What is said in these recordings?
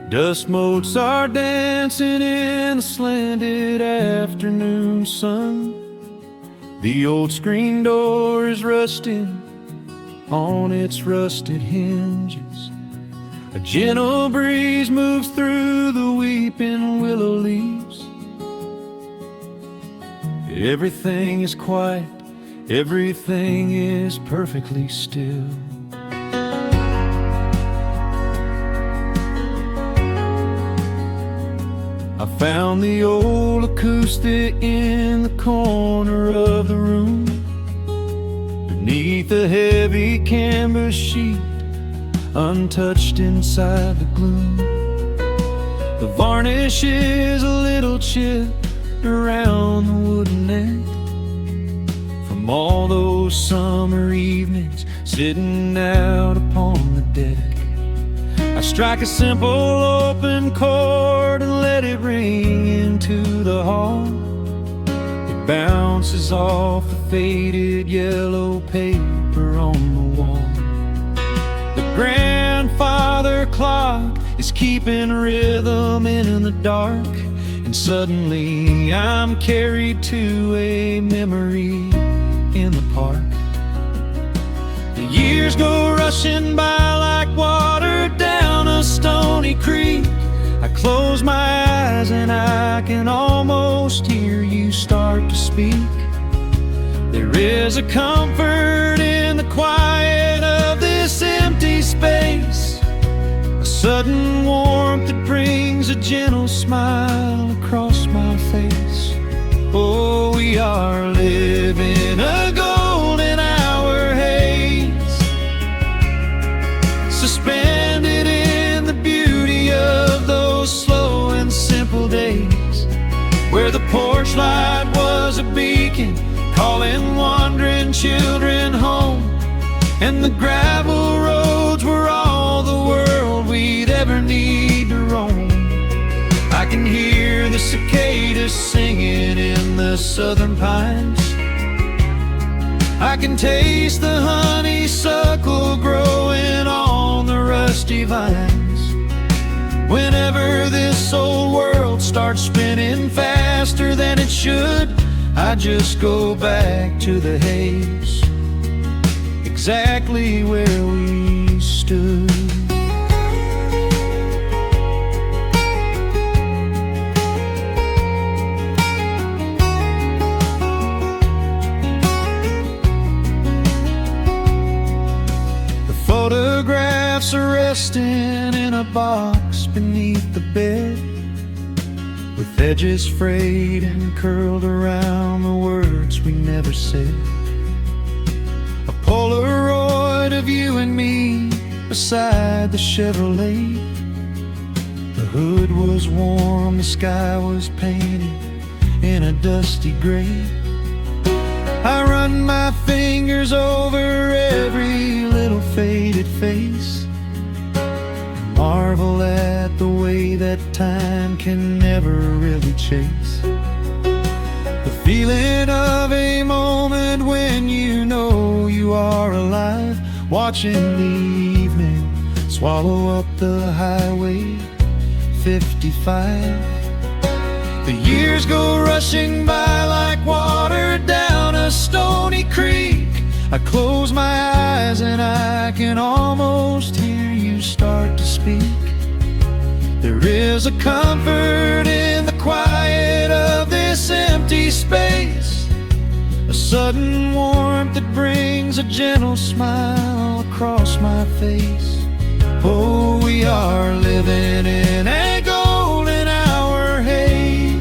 Dust motes are dancing in the slanted afternoon sun. The old screen door is rusting on its rusted hinges. A gentle breeze moves through the weeping willow leaves. Everything is quiet, everything is perfectly still. I found the old acoustic in the corner of the room, beneath a heavy canvas sheet, untouched inside the gloom. The varnish is a little chipped around the wooden neck from all those summer evenings sitting out upon the deck. I strike a simple open chord and let it ring into the hall. It bounces off the faded yellow paper on the wall. The grandfather clock is keeping rhythm in the dark, and suddenly I'm carried to a memory in the park. The years go rushing by like water down a stony creek. I close my eyes and I can almost hear you start to speak. There is a comfort in the quiet of this empty space, a sudden warmth that brings a gentle smile across my face. Oh, we are living a golden hour haze, suspended in the beauty of those slow and simple days, where the porch light was a beacon calling wandering children home, and the gravel roads were all the world we'd ever need to roam. I can hear the cicadas singing in the southern pines. I can taste the honeysuckle growing on the rusty vines. Whenever this old world starts spinning faster than it should, I just go back to the haze, exactly where we stood. Photographs are resting in a box beneath the bed, with edges frayed and curled around the words we never said. A Polaroid of you and me beside the Chevrolet. The hood was warm, the sky was painted in a dusty gray. I run my fingers over every little faded face, marvel at the way that time can never really chase. The feeling of a moment when you know you are alive, watching the evening swallow up the highway 55. The years go rushing by like water down a stony creek. I close my eyes and I can almost hear you start to speak. There is a comfort in the quiet of this empty space, a sudden warmth that brings a gentle smile across my face. Oh, we are living in a golden hour haze,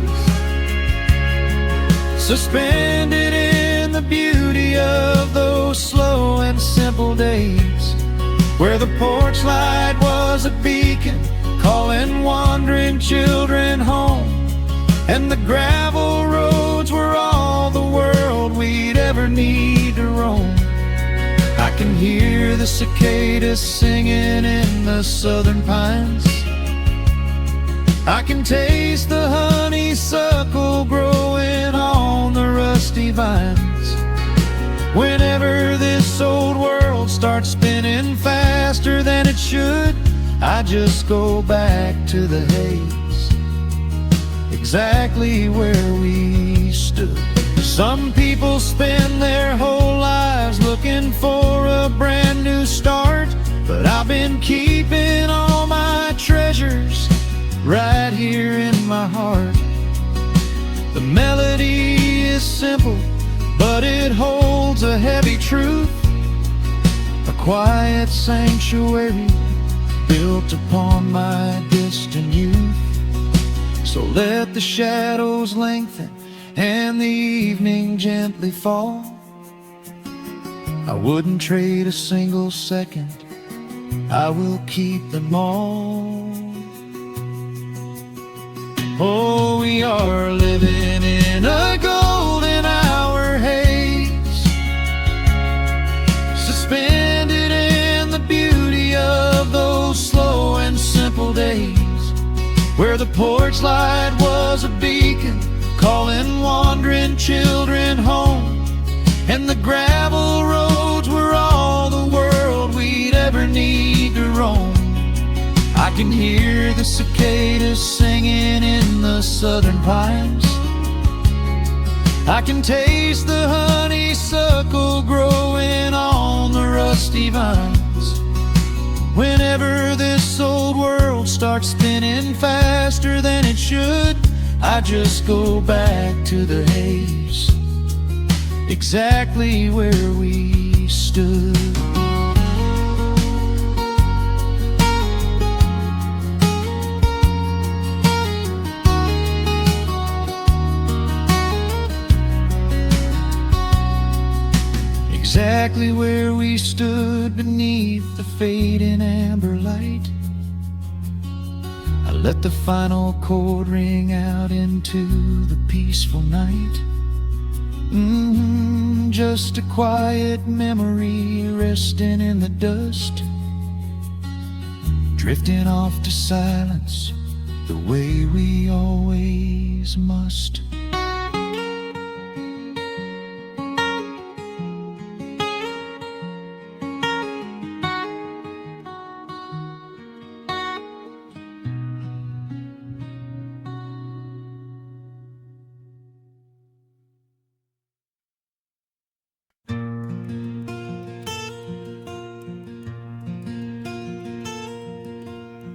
suspended in the beauty of those slow and simple days, where the porch light was a beacon calling wandering children home, and the gravel roads were all the world we'd ever need to roam. I can hear the cicadas singing in the southern pines. I can taste the honeysuckle growing on the rusty vines. Whenever this old world starts spinning faster than it should, I just go back to the haze, exactly where we stood. Some people spend their whole lives looking for a brand new start, but I've been keeping all my treasures right here in my heart. The melody is simple, but it holds a heavy truth, a quiet sanctuary built upon my distant youth. So let the shadows lengthen and the evening gently fall. I wouldn't trade a single second, I will keep them all. Oh, we are living in a golden hour haze, suspended in the beauty of those slow and simple days, where the porch light was a beacon calling wandering children home, and the gravel roads were all the world we'd ever need to roam. I can hear the cicadas singing in the southern pines, I can taste the honeysuckle growing on the rusty vines. Whenever this old world starts spinning faster than it should, I just go back to the haze, exactly where we stood. Exactly where we stood beneath the fading amber light. I let the final chord ring out into the peaceful night. Just a quiet memory resting in the dust, drifting off to silence the way we always must.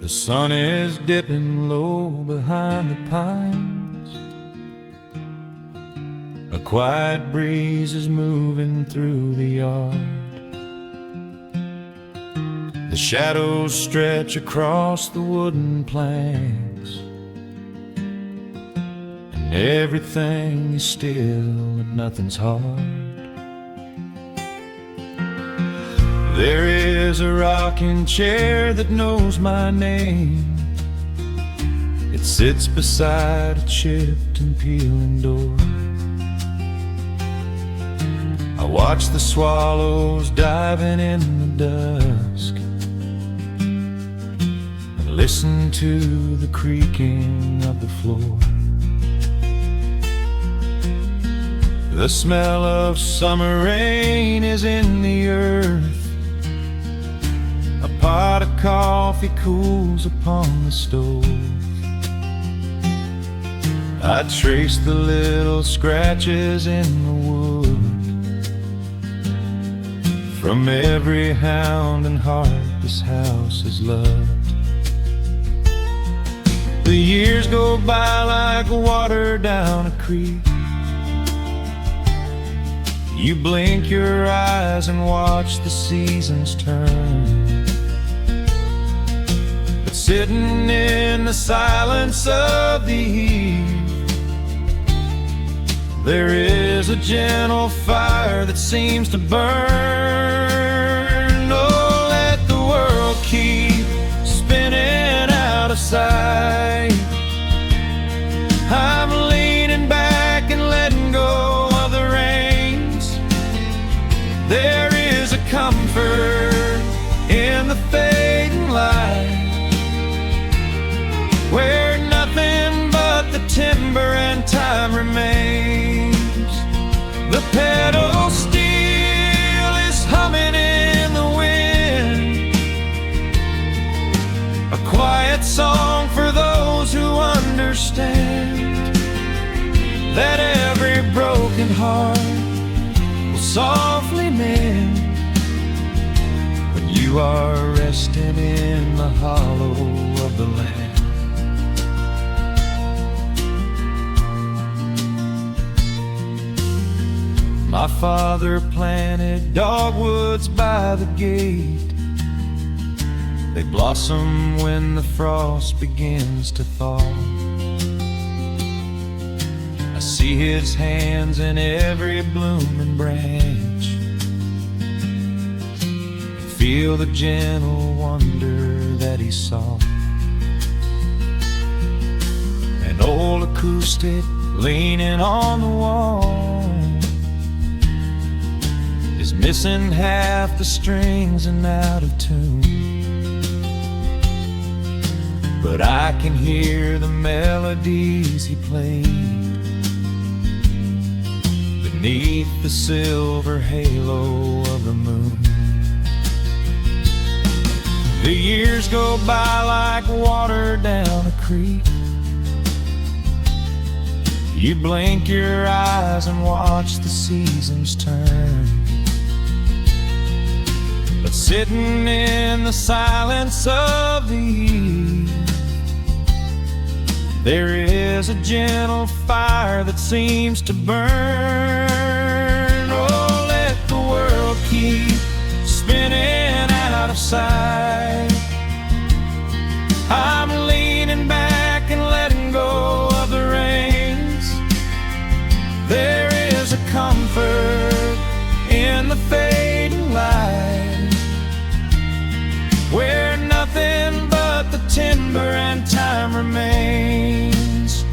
The sun is dipping low behind the pines, a quiet breeze is moving through the yard. The shadows stretch across the wooden planks, and everything is still and nothing's hard. There is a rocking chair that knows my name. It sits beside a chipped and peeling door. I watch the swallows diving in the dusk, and listen to the creaking of the floor. The smell of summer rain is in the earth, a pot of coffee cools upon the stove. I trace the little scratches in the wood from every hound and heart this house has loved. The years go by like water down a creek. You blink your eyes and watch the seasons turn, but sitting in the silence of the eve, there is a gentle fire that seems to burn. Oh, let the world keep spinning out of sight. I'm leaning back and letting go of the reins. There is a comfort in the fading light, where nothing but the timber and time remains. The pedal steel is humming in the wind, heart will softly mend when you are resting in the hollow of the land. My father planted dogwoods by the gate. They blossom when the frost begins to thaw. I see his hands in every blooming branch, feel the gentle wonder that he saw. An old acoustic leaning on the wall is missing half the strings and out of tune, but I can hear the melodies he played beneath the silver halo of the moon. The years go by like water down a creek. You blink your eyes and watch the seasons turn, but sitting in the silence of the eve, there is a gentle fire that seems to burn. Oh, let the world keep spinning out of sight. I'm leaning back and letting go of the reins. There is a comfort in the fading light, where nothing but the timber and time remains.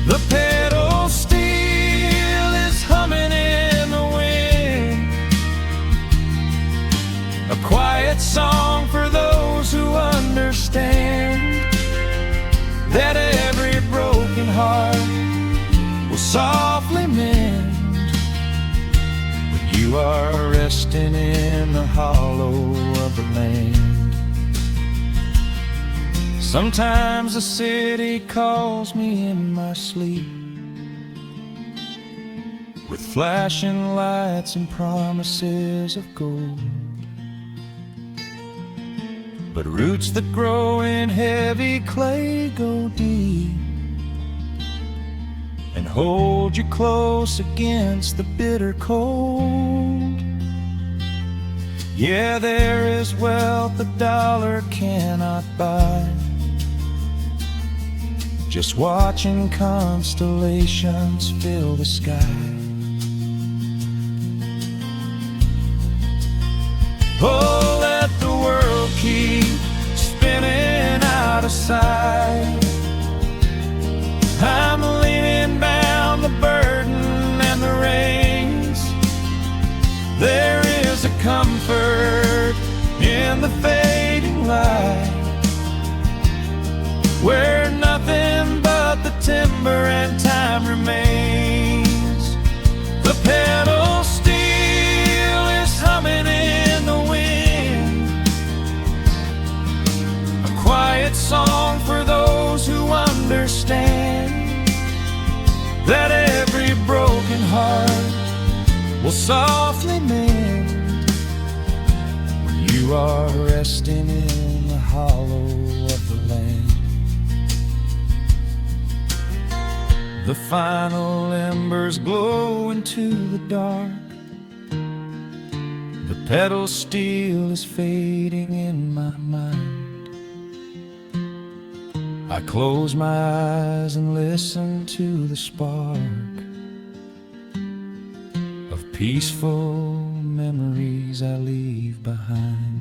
The pedal steel is humming in the wind, a quiet song for those who understand that every broken heart will softly mend when you are resting in the hollow of the land. Sometimes the city calls me in my sleep, with flashing lights and promises of gold, but roots that grow in heavy clay go deep and hold you close against the bitter cold. Yeah, there is wealth a dollar cannot buy, just watching constellations fill the sky. Oh, let the world keep spinning out of sight. I'm leaning down the burden and the reins. There is a comfort in the fading light, where nothing but the timber and time remains. The pedal steel is humming in the wind, a quiet song for those who understand that every broken heart will softly mend when you are resting in the hollow of the land. The final embers glow into the dark. The pedal steel is fading in my mind. I close my eyes and listen to the spark of peaceful memories I leave behind.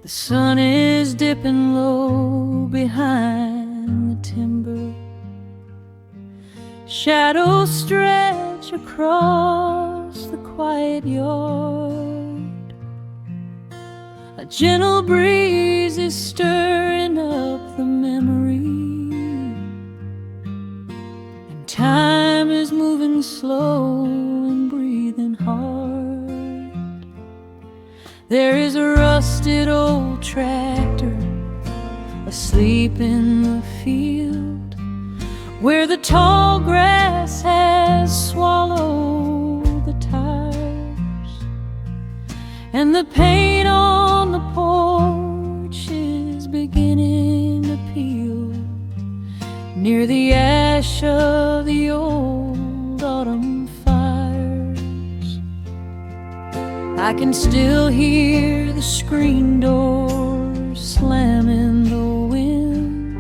The sun is dipping low behind the timber. Shadows stretch across the quiet yard. A gentle breeze is stirring up the memory, and time is moving slow and breathing hard. There is a rusted old tractor asleep in the field, where the tall grass has swallowed the tires, and the paint on the porch is beginning to peel near the ash of the old autumn fires. I can still hear the screen door slam in the wind.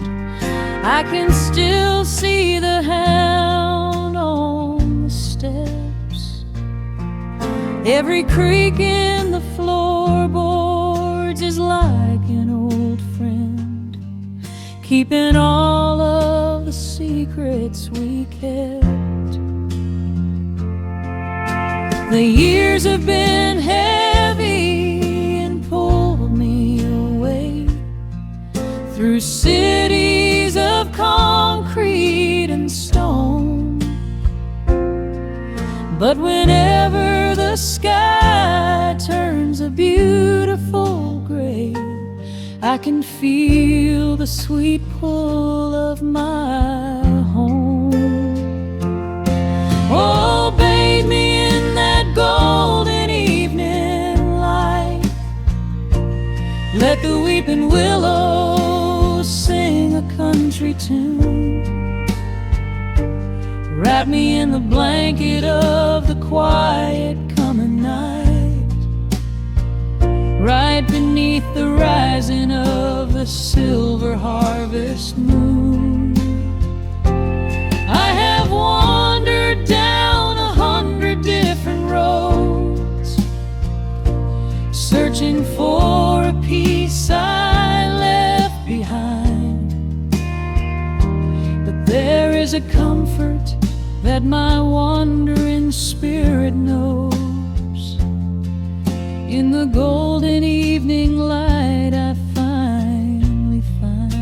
I can still see the hound on the steps. Every creak in the floorboards is like an old friend, keeping all of the secrets we kept. The years have been heavy and pulled me away through cities of concrete and stone. But whenever the sky turns a beautiful gray, I can feel the sweet pull of my home. Oh, bathe me in that golden evening light. Let the weeping willows sing a country tune. Wrap me in the blanket of the quiet coming night, right beneath the rising of the silver harvest moon. I have wandered down 100 different roads, searching for a piece I left behind. But there is a comfort that my wandering spirit knows. In the golden evening light I finally find.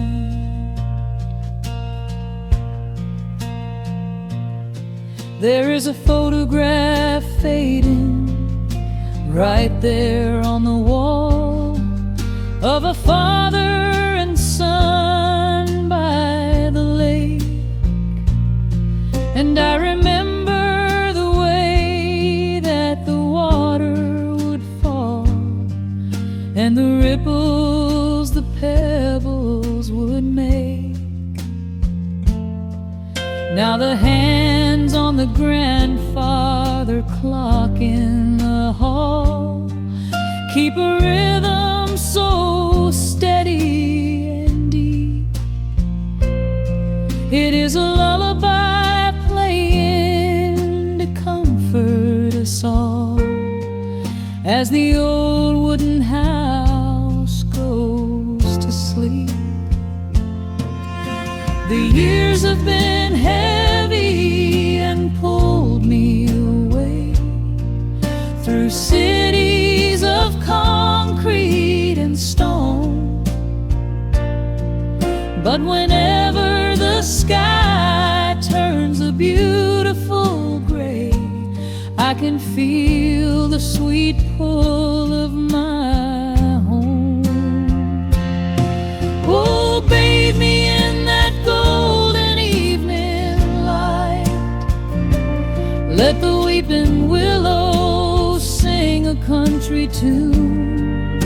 There is a photograph fading right there on the wall, of a father and son by the lake. And I remember the way that the water would fall, and the ripples the pebbles would make. Now the hands on the grandfather clock in the hall keep a rhythm so steady and deep. It is a lullaby playing to comfort us all, as the old wooden house goes to sleep. The years have been heavy and pulled me away through cities of concrete and stone. But whenever the sky turns a beautiful gray, I can feel the sweet pull of my home. Oh, bathe me in that golden evening light. Let the weeping willows sing a country tune.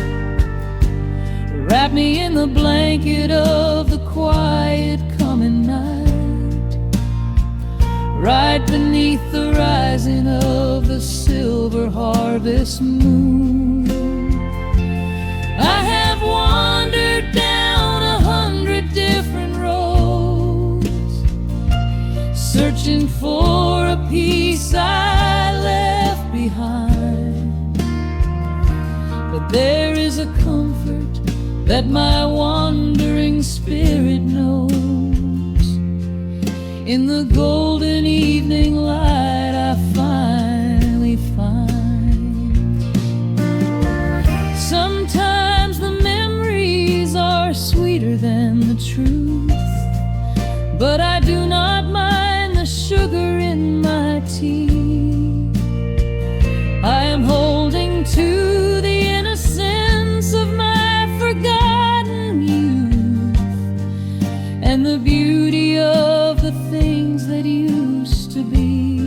Wrap me in the blanket of the quiet coming night, right beneath the rising of the silver harvest moon. I have wandered down 100 different roads, searching for a piece I left behind. But there is a comfort that my wandering spirit knows. In the golden evening light I finally find. Sometimes but I do not mind the sugar in my tea. I am holding to the innocence of my forgotten youth and the beauty of the things that used to be.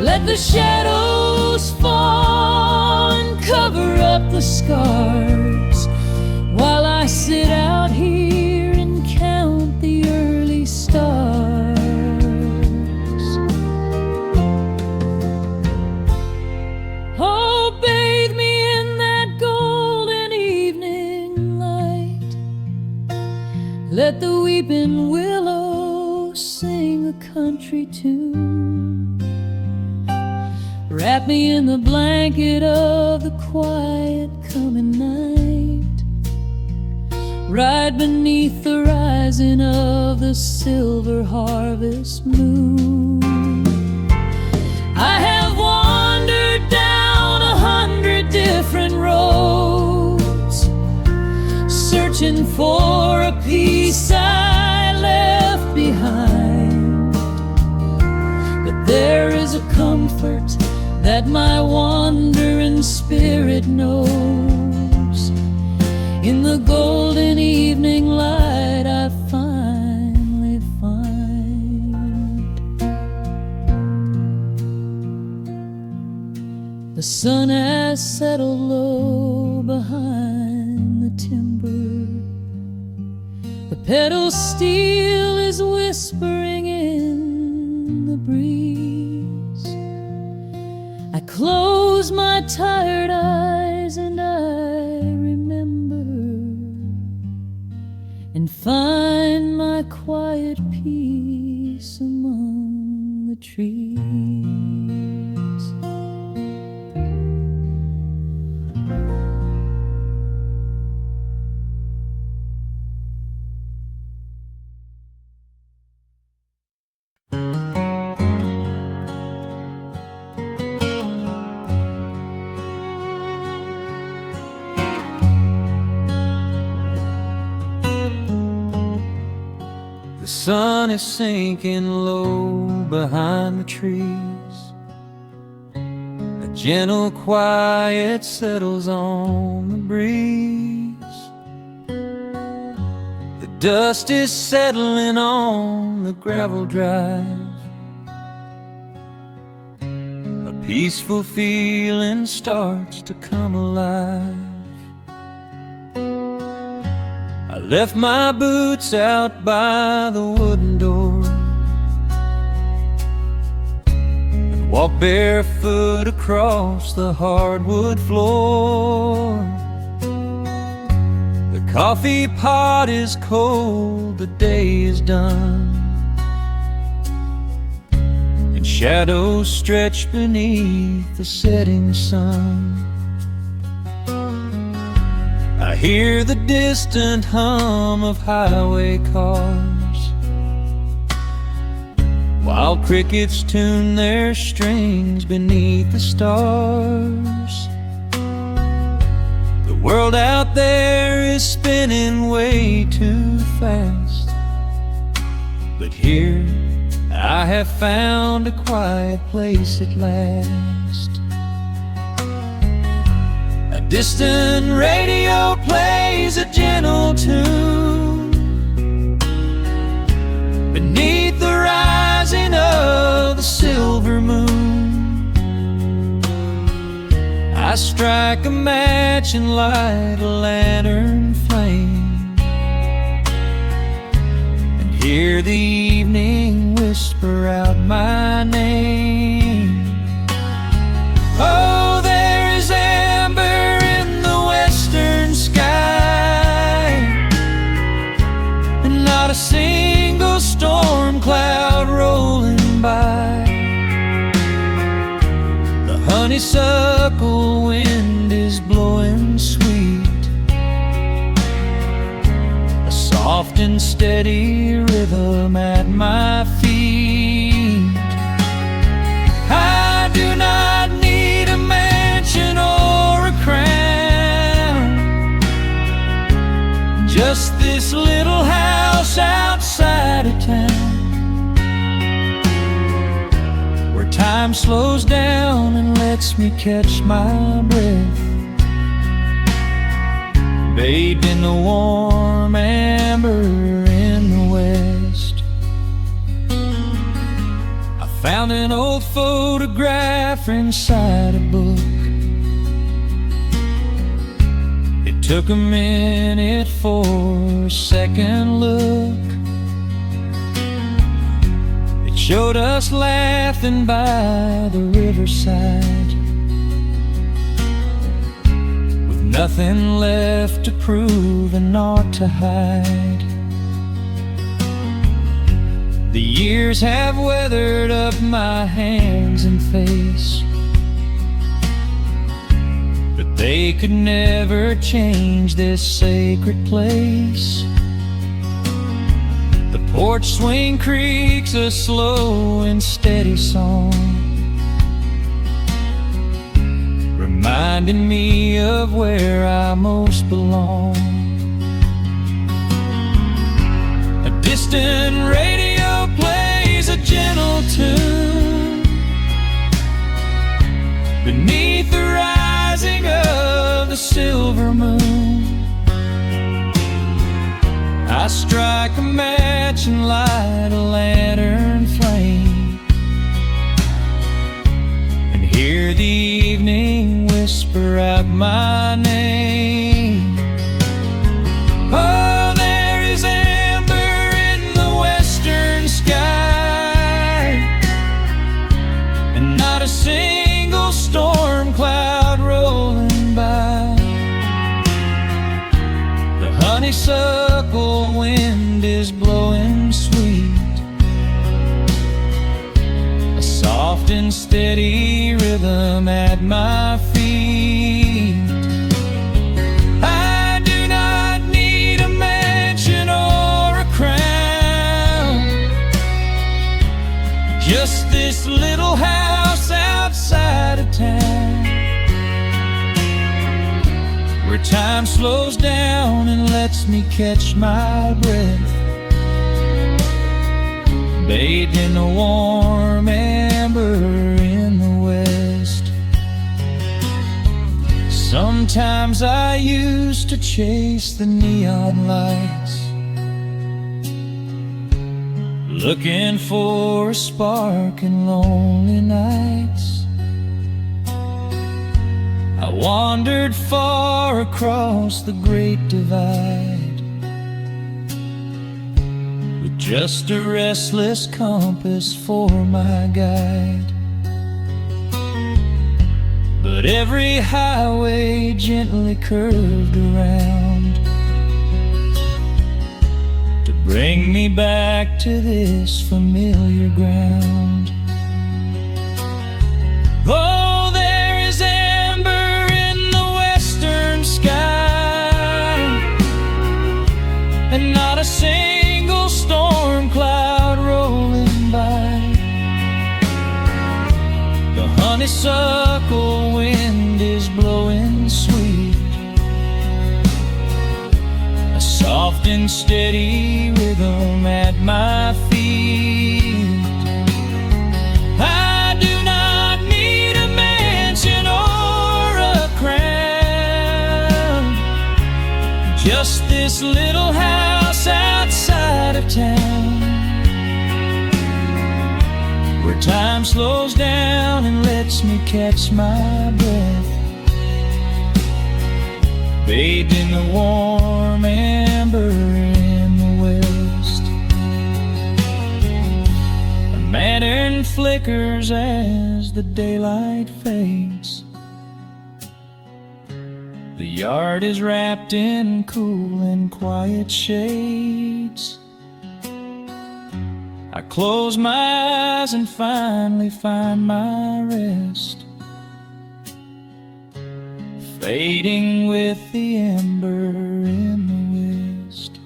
Let the shadows fall and cover up the scars while I sit out here and count the early stars. Oh, bathe me in that golden evening light. Let the weeping willow sing a country tune. Wrap me in the blanket of the quiet coming night. Ride beneath the rising of the silver harvest moon. I have wandered down 100 different roads, searching for a peace I left behind. But there is a comfort that my wandering spirit knows. In the golden evening light I finally find. The sun has settled low behind the timber. The pedal steel is whispering in the breeze. I close my tired eyes and I remember and find my quiet peace among the trees. The sun is sinking low behind the trees. A gentle quiet settles on the breeze. The dust is settling on the gravel drive. A peaceful feeling starts to come alive. I left my boots out by the wooden door and walked barefoot across the hardwood floor. The coffee pot is cold, the day is done, and shadows stretch beneath the setting sun. I hear the distant hum of highway cars, while crickets tune their strings beneath the stars. The world out there is spinning way too fast, but here I have found a quiet place at last. A distant radio plays a gentle tune beneath the rising of the silver moon. I strike a match and light a lantern flame and hear the evening whisper out my name. Oh, there is amber in the western sky, and not a single storm cloud rolling by. The honeysuckle wind is blowing sweet, a soft and steady rhythm at my feet. I do not need a mansion or a crown, just this little house slows down and lets me catch my breath, bathed in the warm amber in the west. I found an old photograph inside a book. It took a minute for a second look. It showed us laughing by the riverside, with nothing left to prove and naught to hide. The years have weathered up my hands and face, but they could never change this sacred place. The porch swing creaks a slow and steady song, reminding me of where I most belong. A distant radio plays a gentle tune beneath the rising of the silver moon. I strike a match and light a lantern flame, and hear the evening whisper out my name. Oh, there is amber in the western sky, and not a single storm cloud rolling by. The honeysuckle wind is blowing sweet, a soft and steady rhythm at my feet. I do not need a mansion or a crown, just this little house outside of town, where time slows down and lets me catch my breath, bathed in the warm amber in the west. Sometimes I used to chase the neon lights, looking for a spark in lonely nights. I wandered far across the great divide, with just a restless compass for my guide. But every highway gently curved around to bring me back to this familiar ground. Oh, there is amber in the western sky, and not a single storm cloud rolling by. The honeysuckle wind is blowing sweet, a soft and steady rhythm at my feet. I do not need a mansion or a crown, just this little house outside of town, where time slows down and lets me catch my breath, bathed in the warm amber in the west. A lantern flickers as the daylight fades. The yard is wrapped in cool and quiet shades. I close my eyes and finally find my rest, fading with the ember in the west.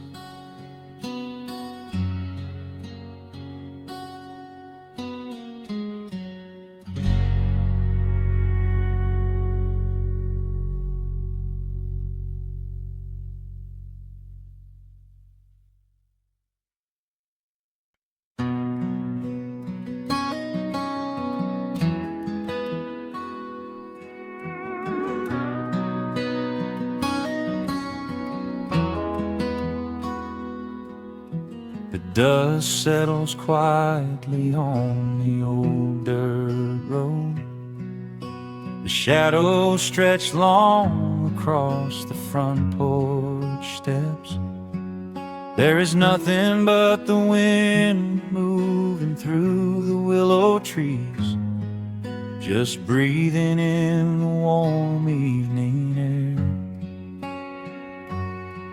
The dust settles quietly on the old dirt road. The shadows stretch long across the front porch steps. There is nothing but the wind moving through the willow trees, just breathing in the warm evening air.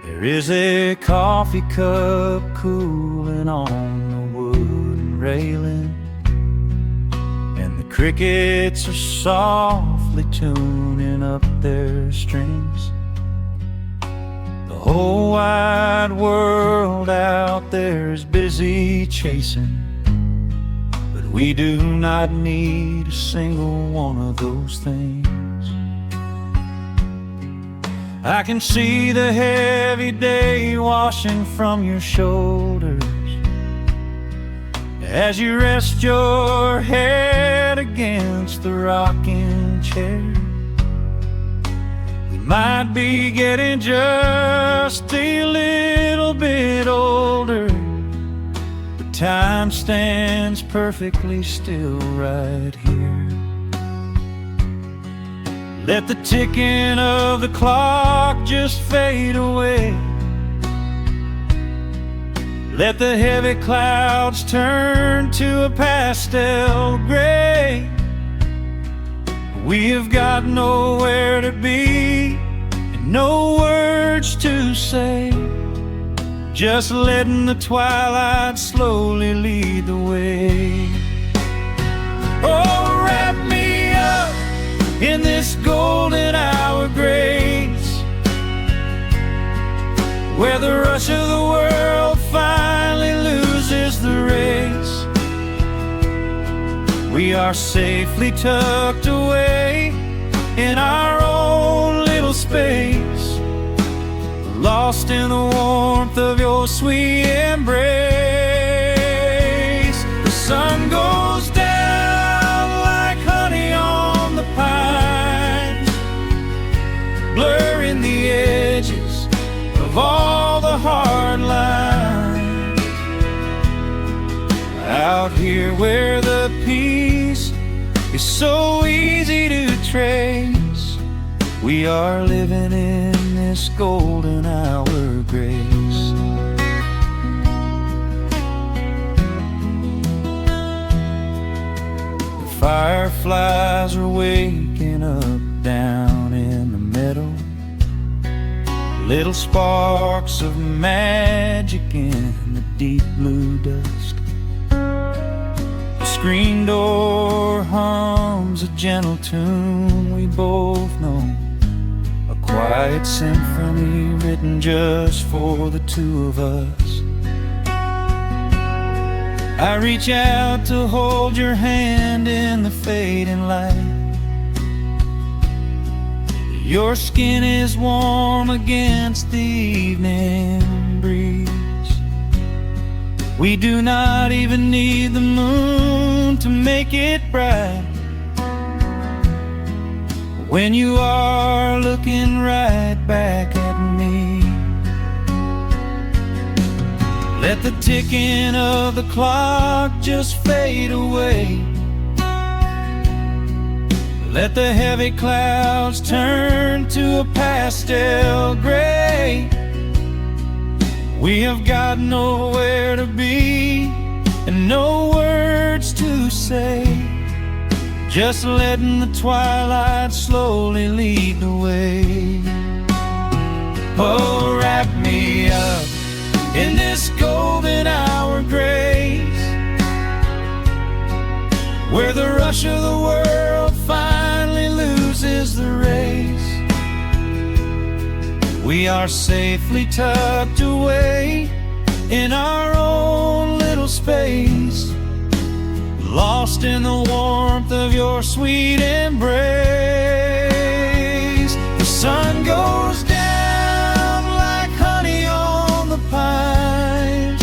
There is a coffee cup cooling on the wooden railing, and the crickets are softly tuning up their strings. The whole wide world out there is busy chasing, but we do not need a single one of those things. I can see the heavy day washing from your shoulders as you rest your head against the rocking chair. We might be getting just a little bit older, but time stands perfectly still right here. Let the ticking of the clock just fade away. Let the heavy clouds turn to a pastel gray. We have got nowhere to be and no words to say, just letting the twilight slowly lead the way. Oh, wrap me up in this golden hour grace, where the rush of the world finally loses the race. We are safely tucked away in our own little space, lost in the warmth of your sweet embrace. The sun goes down like honey on the pines, blurring the edges of all the hard lines. Out here where the peace is so easy to trace, we are living in this golden hour grace. The fireflies are waking up down in the meadow, little sparks of magic in the deep blue dusk. The screen door hums a gentle tune we both know, a quiet symphony written just for the two of us. I reach out to hold your hand in the fading light. Your skin is warm against the evening breeze. We do not even need the moon to make it bright, when you are looking right back at me. Let the ticking of the clock just fade away. Let the heavy clouds turn to a pastel gray. We have got nowhere to be and no words to say, just letting the twilight slowly lead the way. Oh, wrap me up in this golden hour grace, where the rush of the world finally loses the race. We are safely tucked away in our own little space, lost in the warmth of your sweet embrace. The sun goes down like honey on the pines,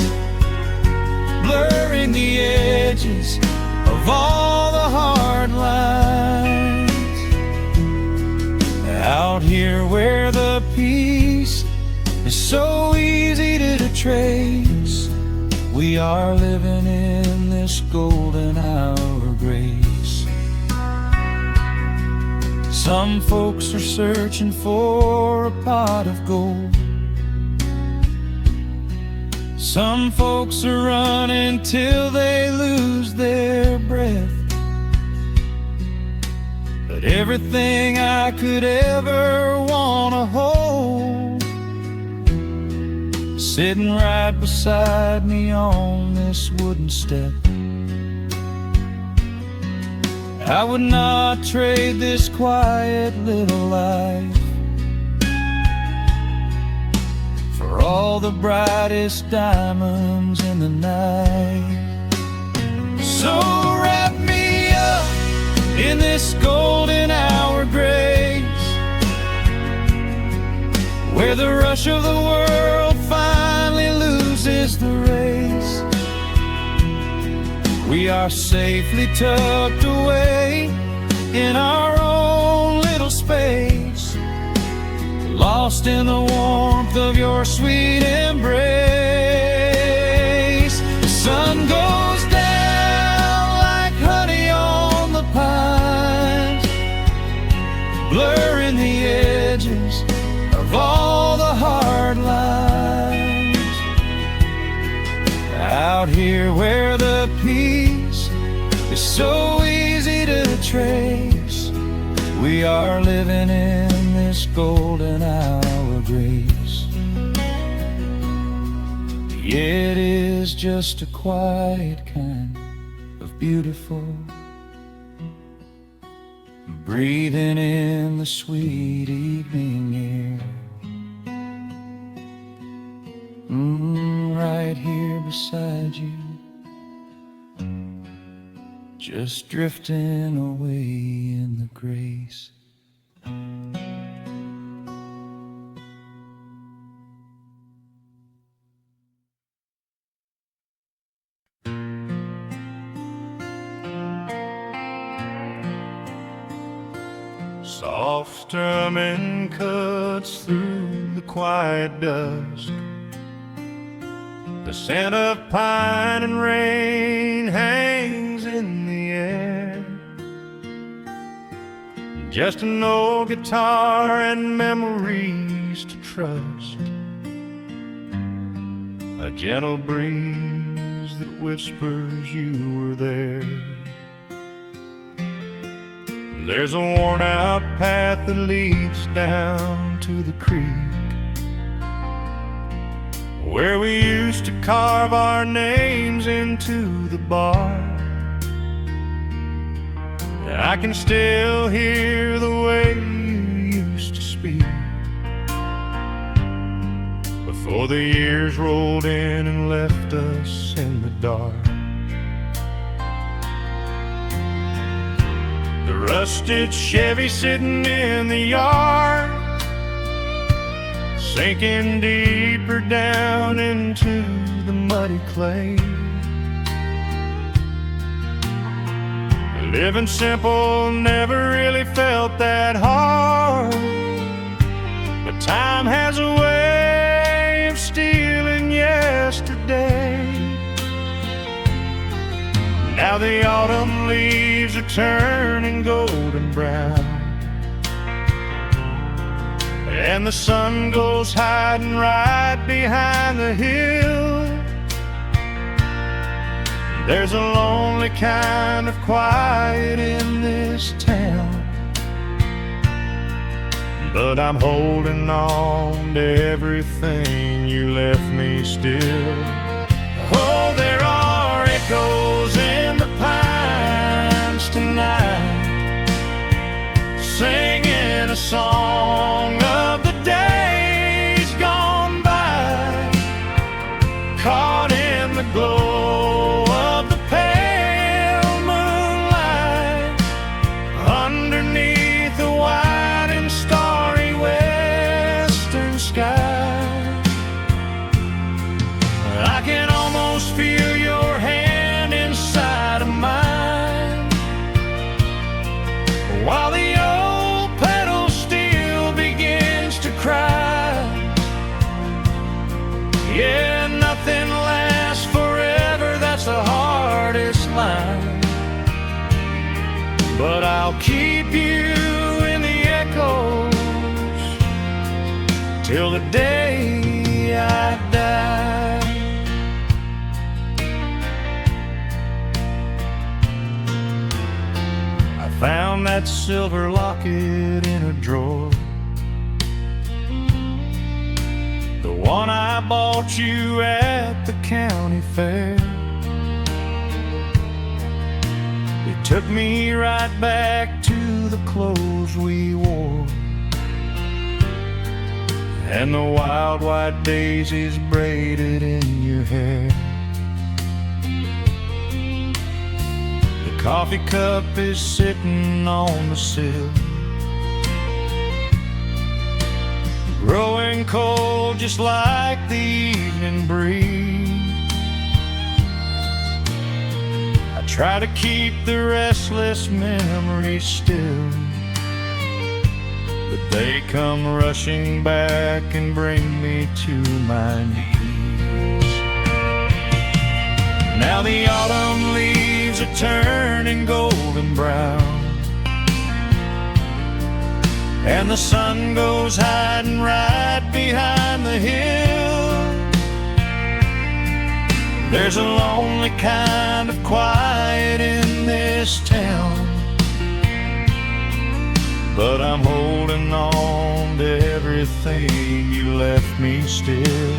blurring the edges of all the hard lines. Out here where the peace is so easy to trace, We are living in this golden hour of grace. Some folks are searching for a pot of gold. Some folks are running till they lose their breath. But everything I could ever wanna hold, sitting right beside me on this wooden step. I would not trade this quiet little life for all the brightest diamonds in the night. So wrap me up in this golden hour grace, where the rush of the world finally loses the race. We are safely tucked away in our own little space, lost in the warmth of your sweet embrace. The sun goes down like honey on the pines, blurring the edges of all the hard lines. Out here where the peace is so easy to trace, we are living in this golden hour grace. It is just a quiet kind of beautiful, breathing in the sweet evening air. Right here beside you, just drifting away in the grace. Soft strumming cuts through the quiet dusk. The scent of pine and rain hangs in the air. Just an old guitar and memories to trust, a gentle breeze that whispers you were there. There's a worn-out path that leads down to the creek, where we used to carve our names into the bark. I can still hear the way you used to speak before the years rolled in and left us in the dark. The rusted Chevy sitting in the yard, sinking deeper down into the muddy clay. Living simple never really felt that hard, but time has a way of stealing yesterday. Now the autumn leaves are turning golden brown, and the sun goes hiding right behind the hill. There's a lonely kind of quiet in this town, but I'm holding on to everything you left me still. Oh, there are echoes in the pines tonight, singing a song of the days gone by, caught in the glow of the pale moonlight, underneath the wide and starry western sky. I can almost feel your hand inside of mine, while the old petals still begin but I'll keep you in the echoes till the day I die. I found that silver locket in a drawer, the one I bought you at the county fair. It took me right back to the clothes we wore, and the wild white daisies braided in your hair. The coffee cup is sitting on the sill, growing cold just like the evening breeze. I try to keep the restless memories still, but they come rushing back and bring me to my knees. Now the autumn leaves are turning golden brown, and the sun goes hiding right behind the hill. There's a lonely kind of quiet in this town, but I'm holding on to everything you left me still.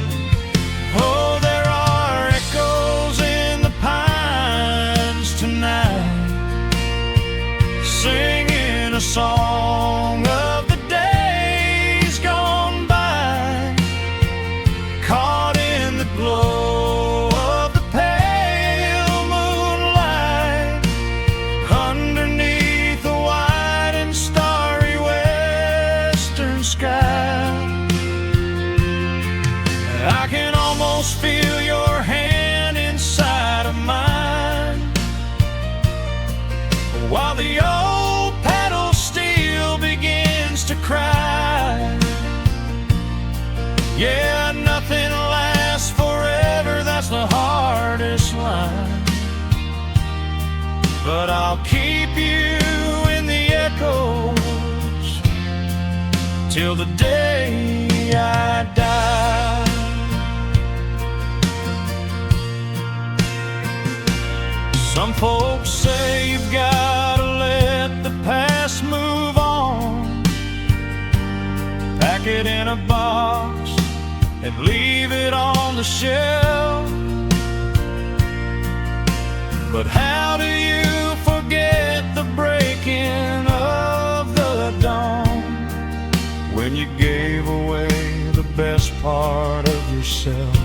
Oh, there are echoes in the pines tonight, singing a song of the days gone by, caught in the glow of the pale moonlight, underneath the white and starry western sky. I can almost feel your hand inside of mine, while the old pedal steel begins to cry. Yeah, nothing lasts forever, that's the hardest line, but I'll keep you in the echoes till the day I die. Some folks say you've got to let the past move on, pack it in a box and leave it on the shelf. But how do you forget the breaking of the dawn, when you gave away the best part of yourself?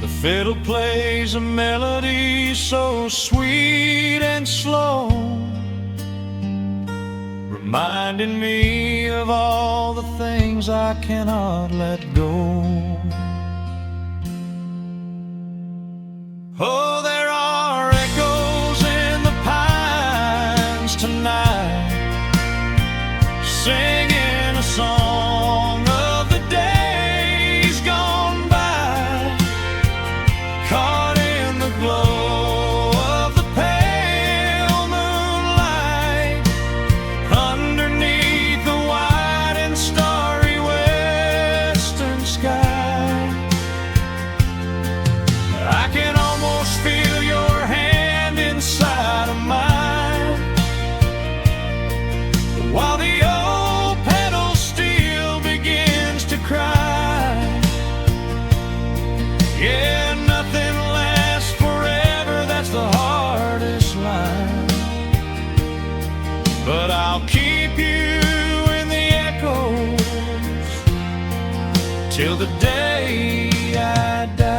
The fiddle plays a melody so sweet and slow, reminding me of all the things I cannot let go. Oh, there are echoes in the pines tonight, singing a song of the days gone by, caught in the glow of the pale moonlight, underneath the white and starry western sky. I can almost feel your hand inside of mine, while the old pedal steel begins to cry. Yeah, nothing lasts forever, that's the hardest line, but I'll keep you in the echoes till the day I die.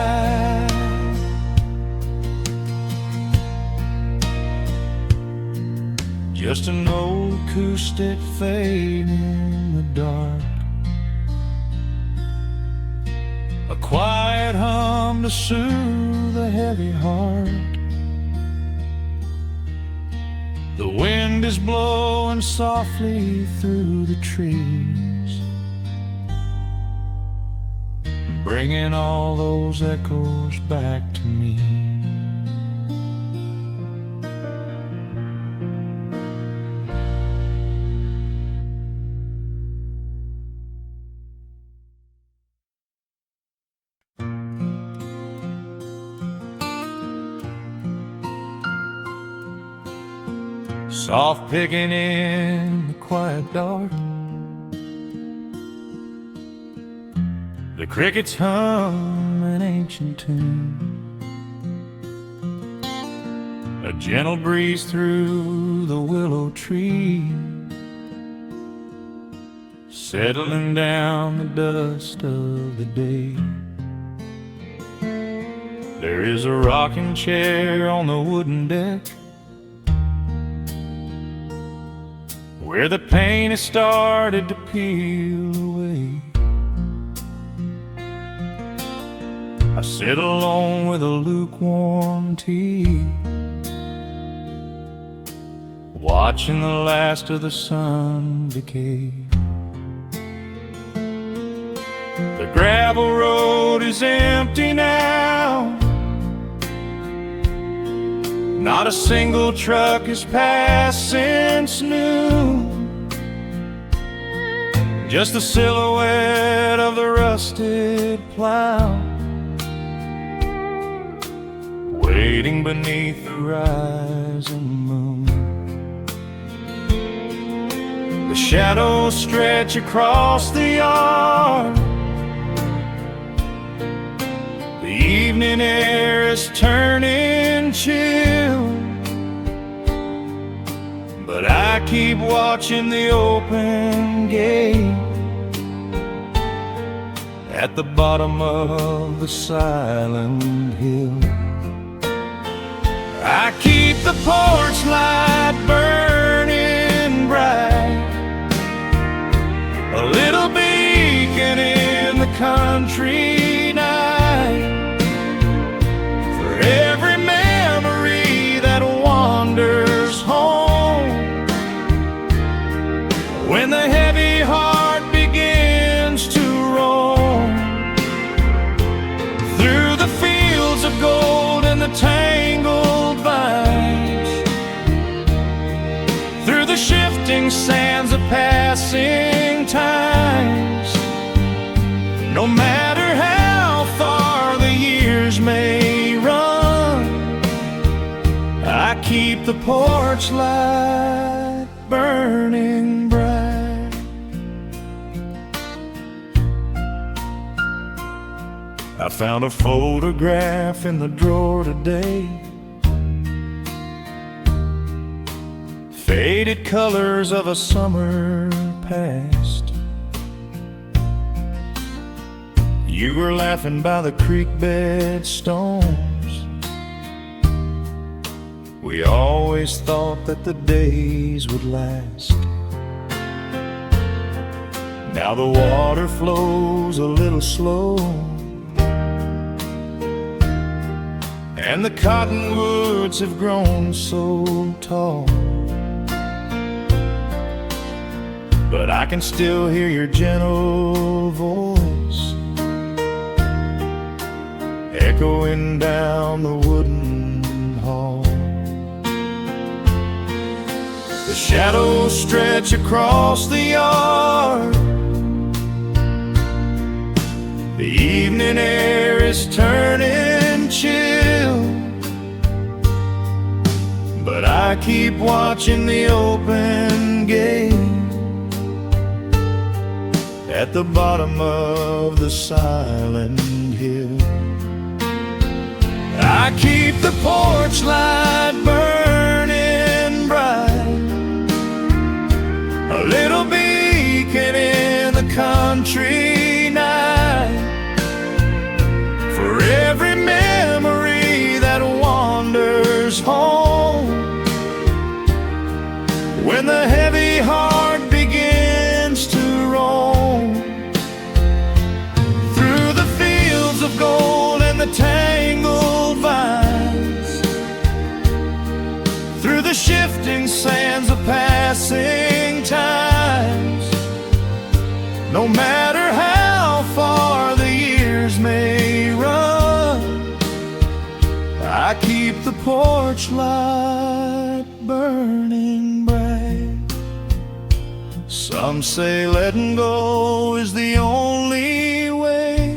Just an old acoustic fading in the dark, a quiet hum to soothe a heavy heart. The wind is blowing softly through the trees, bringing all those echoes back to me. soft picking in the quiet dark. The crickets hum an ancient tune, a gentle breeze through the willow tree, settling down the dust of the day. There is a rocking chair on the wooden deck, where the paint has started to peel away. I sit alone with a lukewarm tea, watching the last of the sun decay. The gravel road is empty now, not a single truck has passed since noon, just the silhouette of the rusted plow, waiting beneath the rising moon. The shadows stretch across the yard, the evening air is turning chill, but I keep watching the open gate at the bottom of the silent hill. I keep the porch light burning bright, a little beacon in the country night, for every memory that wanders home, when the heavy heart begins to roam through the fields of gold and the tangled vines, through the shifting sands of passing times. No matter how far the years may run, I keep the porch light burning bright. I found a photograph in the drawer today, faded colors of a summer past. You were laughing by the creek bed stones. We always thought that the days would last. Now the water flows a little slow, and the cottonwoods have grown so tall, but I can still hear your gentle voice echoing down the wooden hall. The shadows stretch across the yard, the evening air is turning chill, but I keep watching the open gate at the bottom of the silent hill. I keep the porch light burning bright, a little beacon in the country night, for every memory that wanders home, when the heavy heart begins to roam through the fields of gold and the tangled vines, through the shifting sands of passing times. No matter how far the years may run, I keep the porch light burning bright. Some say letting go is the only way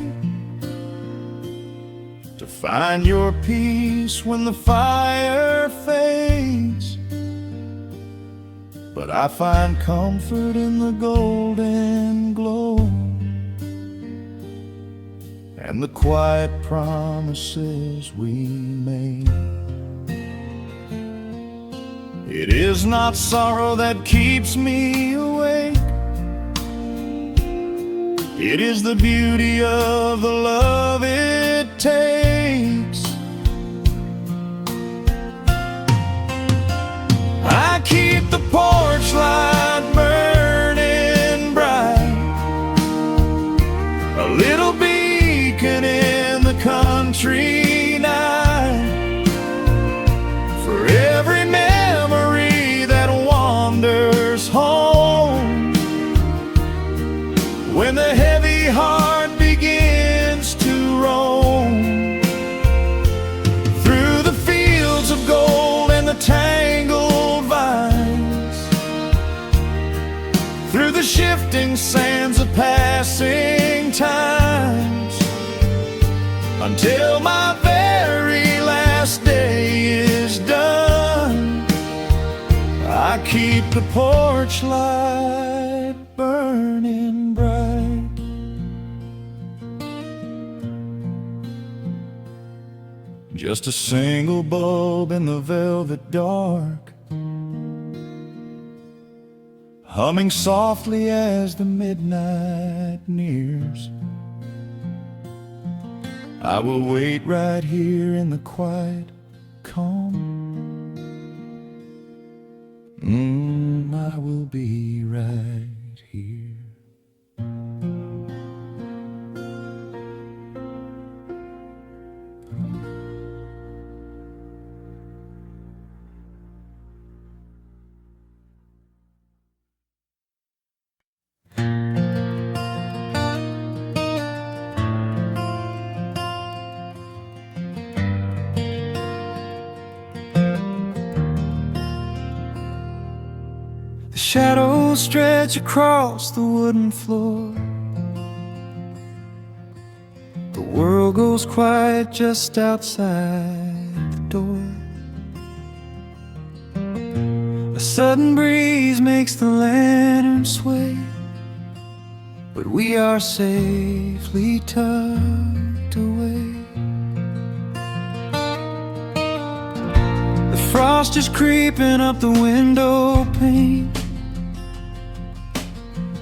to find your peace when the fire fades. but I find comfort in the golden glow and the quiet promises we made. It is not sorrow that keeps me awake. It is the beauty of the love it takes. I keep the porch light burning bright, a little beacon in the country night, for every memory that wanders home. When the heavy heart begins to roam through the fields of gold and the tangled vines, through the shifting sands of passing times, until my very last day is done, I keep the porch light burning bright. Just a single bulb in the velvet dark, humming softly as the midnight nears. I will wait right here in the quiet calm. I will be right here. The shadows stretch across the wooden floor. The world goes quiet just outside the door. A sudden breeze makes the lantern sway, but we are safely tucked away. The frost is creeping up the window pane,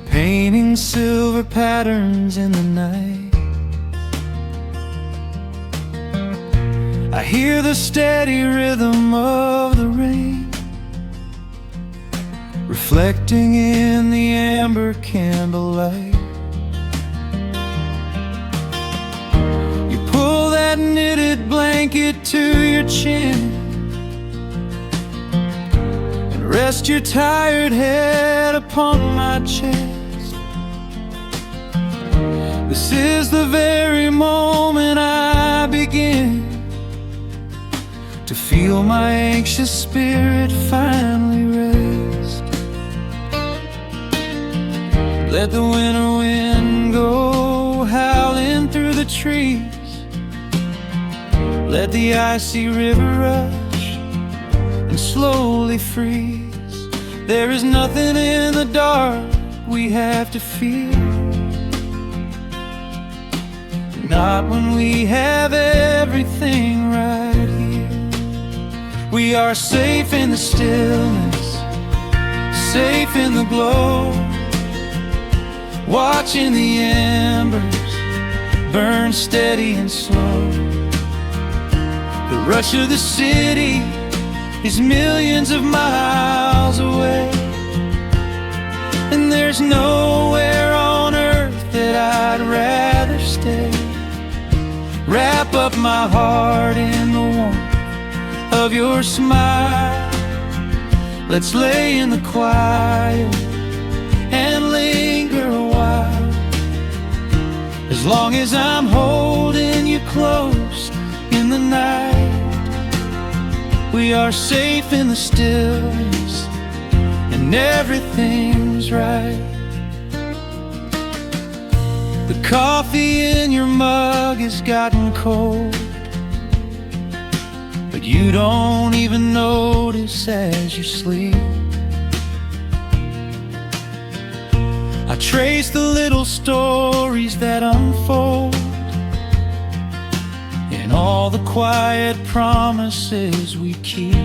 painting silver patterns in the night. I hear the steady rhythm of the rain, reflecting in the amber candlelight. You pull that knitted blanket to your chin and rest your tired head upon my chest. This is the very moment I begin to feel my anxious spirit finally rest. Let the winter wind go howling through the trees. Let the icy river rush and slowly freeze. There is nothing in the dark we have to fear, not when we have everything right here. We are safe in the stillness, safe in the glow, watching the embers burn steady and slow. The rush of the city is millions of miles away, and there's nowhere on earth that I'd rather stay. Wrap up my heart in the warmth of your smile. Let's lay in the quiet and linger a while. As long as I'm holding you close in the night, we are safe in the stillness and everything's right. The coffee in your mug has gotten cold, but you don't even notice as you sleep. trace the little stories that unfold in all the quiet promises we keep.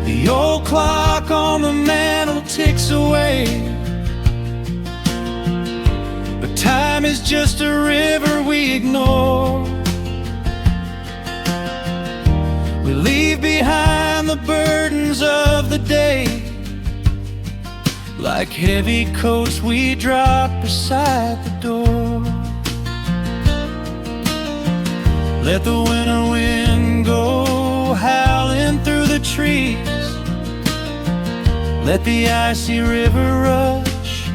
The old clock on the mantle ticks away, but time is just a river we ignore. We leave behind the burdens of the day, like heavy coats we drop beside the door. Let the winter wind go howling through the trees. Let the icy river rush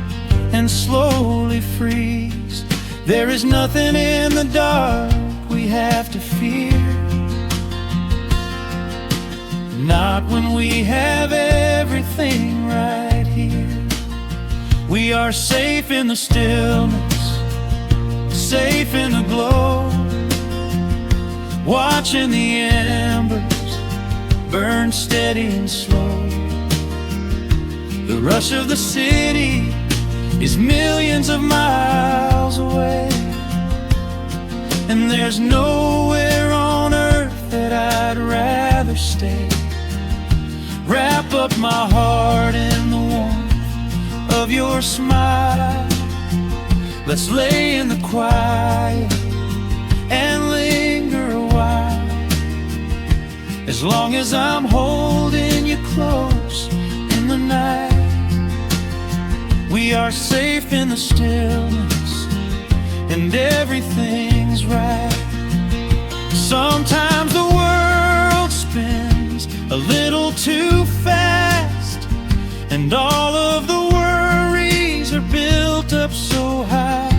and slowly freeze. There is nothing in the dark we have to fear, not when we have everything right here. We are safe in the stillness, safe in the glow, watching the embers burn steady and slow. The rush of the city is millions of miles away, and there's nowhere on earth that I'd rather stay. Wrap up my heart in the warmth of your smile. Let's lay in the quiet and linger a while. As long as I'm holding you close in the night, we are safe in the stillness, and everything's right. Sometimes the world spins a little too fast, and all of the worries are built up so high.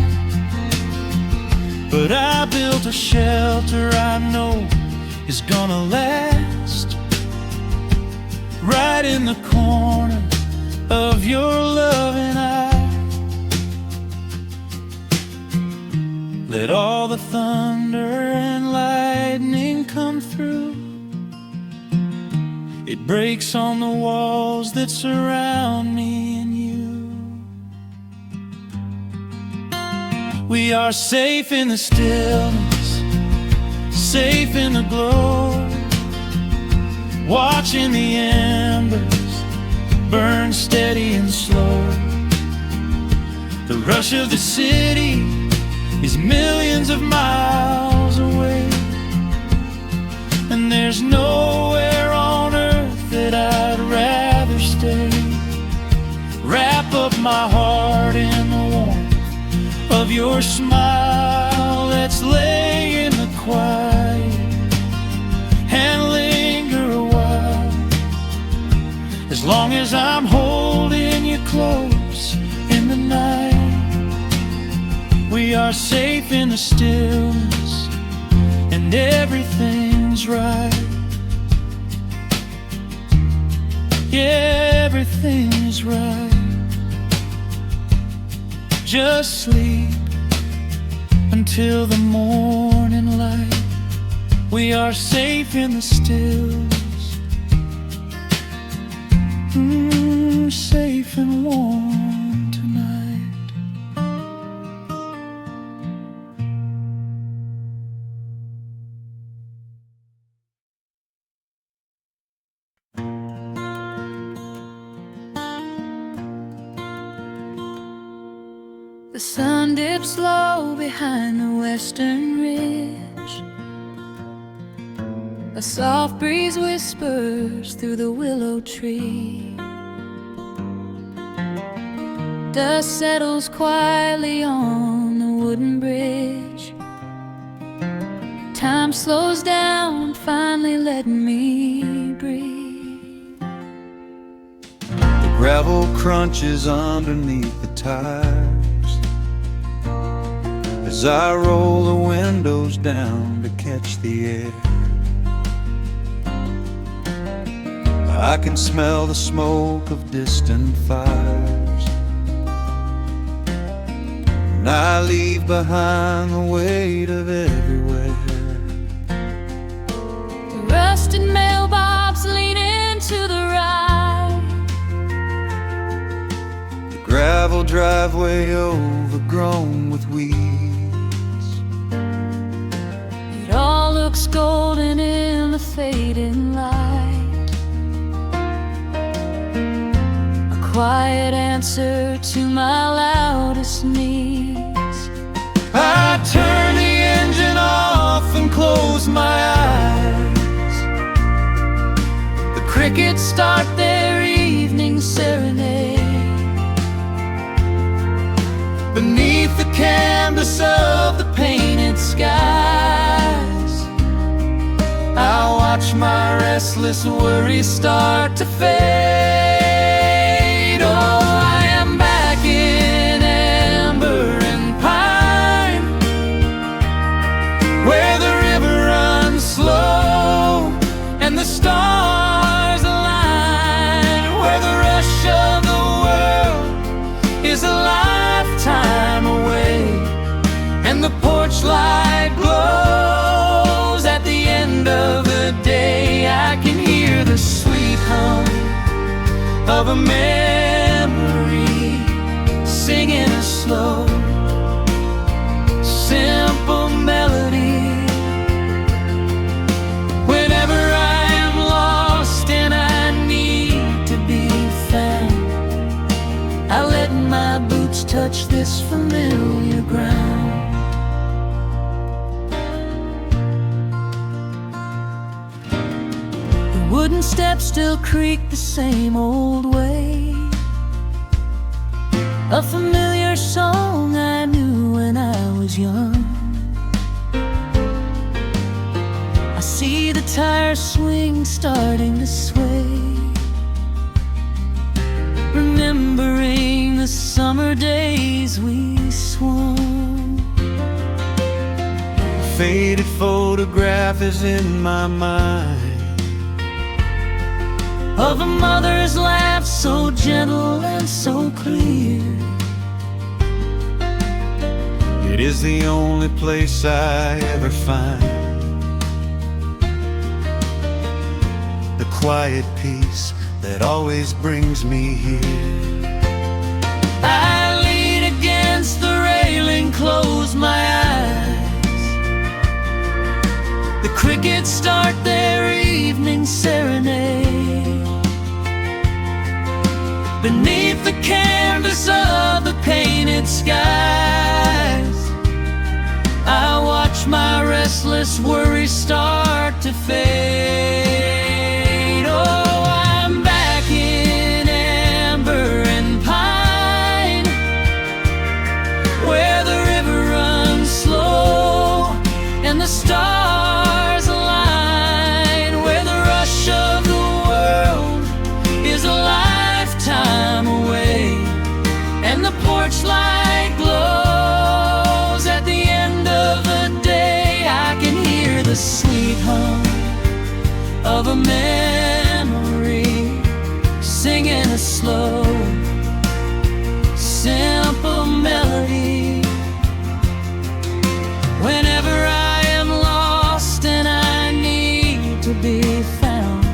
But I built a shelter I know is gonna last, right in the corner of your loving eye. Let all the thunder and lightning come through. It breaks on the walls that surround me and you. We are safe in the stillness, safe in the glow, watching the embers burn steady and slow. The rush of the city is millions of miles away, and there's nowhere on earth that I'd rather stay. Wrap up my heart in the warmth of your smile. Let's lay in the quiet and linger a while. As long as I'm holding you close in the night, we are safe in the stillness, and everything's right. Yeah, everything's right. Just sleep until the morning light. We are safe in the stillness, safe and warm tonight. The sun dips low behind the western ridge. A soft breeze whispers through the willow tree. Dust settles quietly on the wooden bridge. Time slows down, finally letting me breathe. The gravel crunches underneath the tires as I roll the windows down to catch the air. I can smell the smoke of distant fires, and I leave behind the weight of everywhere. The rusted mailbox leaning to the right, driveway overgrown with weeds. It all looks golden in the fading light, a quiet answer to my loudest needs. I turn the engine off and close my eyes. The crickets start their evening serenade. Beneath the canvas of the painted skies, I watch my restless worries start to fade. Oh, I am back in amber and pine, where the river runs slow and the stars align, where the rush of the world is a lifetime away, and the porch light glows at the end of the day. I can hear the sweet hum of a memory singing a slow, simple melody. Whenever I am lost and I need to be found, I let my boots touch this familiar ground. The wooden steps still creak the same old way, a familiar song I knew when I was young. I see the tires swing starting to sway, remembering the summer days we swung. A faded photograph is in my mind of a mother's laugh so gentle and so clear. It is the only place I ever find the quiet peace that always brings me here. I lean against the railing, close my eyes. The crickets start their evening serenade. Beneath the canvas of the painted skies, I watch my restless worries start to fade. Oh, I'm back in amber and pine, where the river runs slow and the stars align, where the rush of the world is a lifetime away, and the porch light glows at the end of the day. I can hear the sweet hum of a memory singing a slow, simple melody. Whenever I am lost and I need to be found,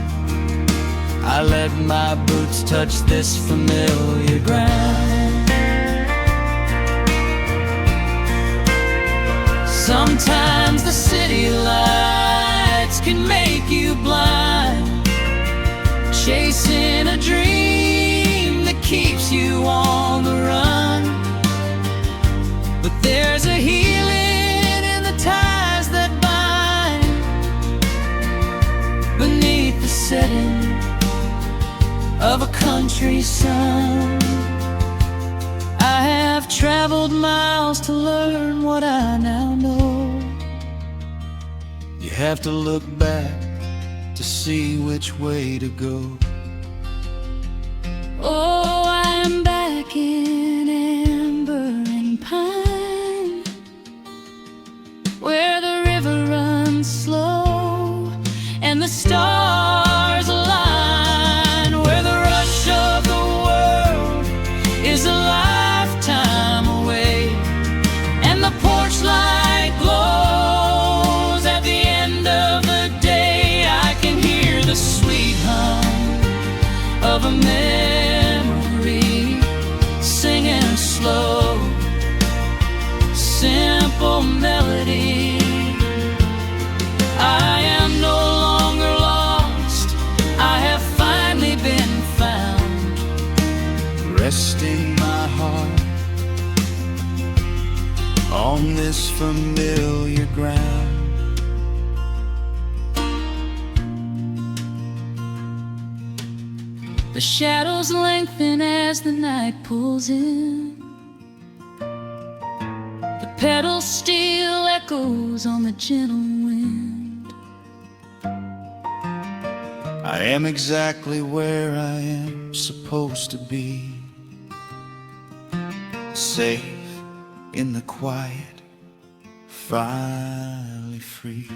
I let my boots touch this familiar ground. Sometimes the city lights can make you blind, chasing a dream that keeps you on the run. But there's a healing in the ties that bind beneath the setting of a country sun. I have traveled miles to learn what I now know. You have to look back to see which way to go. Oh, I'm back in amber and pine, where the river runs slow and the stars align, where the rush of the world is a lifetime away, and the porch light glows at the end of the day. I can hear the sweet hum of a memory singing a on this familiar ground. The shadows lengthen as the night pulls in. The pedal steel echoes on the gentle wind. I am exactly where I am supposed to be, safe in the quiet, finally free.